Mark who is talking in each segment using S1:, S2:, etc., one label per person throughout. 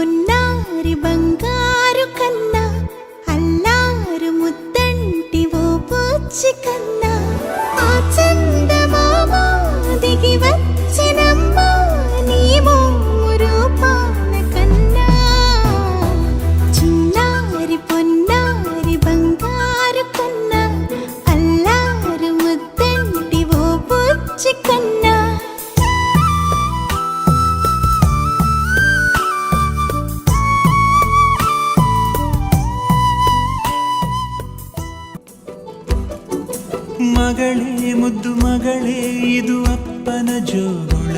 S1: పొన్నారి బంగారు కన్నా అల్లారు ముద్దంటి ఓ పూచి కన్నా ఆ చందమామ దిగి వచ్చినమ్మ నీ మోము రూపాన కన్నా చిన్నారి పొన్నారి బంగారు కన్నా అల్లారు ముద్దంటి ఓ పూచి కన్నా
S2: ಮಗಳೇ ಮುದ್ದು ಮಗಳೇ ಇದು ಅಪ್ಪನ ಜೋಗುಳ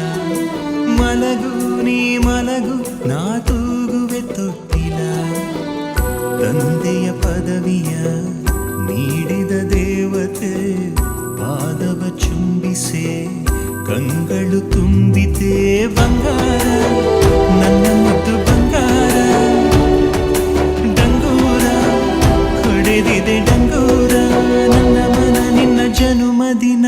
S2: ಮಲಗು ನೀ ಮಲಗು ನಾ ತೂಗುವೆ ತೊಟ್ಟಿಲ ತಂದೆಯ ಪದವಿಯ ನೀಡಿದ ದೇವತೆ ಪಾದವ ಚುಂಬಿಸೆ ಕಂಗಳು ತುಂಬಿತೆ ಬಂಗಾರ ನನ್ನ ಮುದ್ದು ಬಂಗಾರ ಡಂಗೂರ ಹೊಡೆದಿದೆ ಡಂಗೂರ ನನ್ನ ಮನ ನಿನ್ನ ಜನುಮದಿನ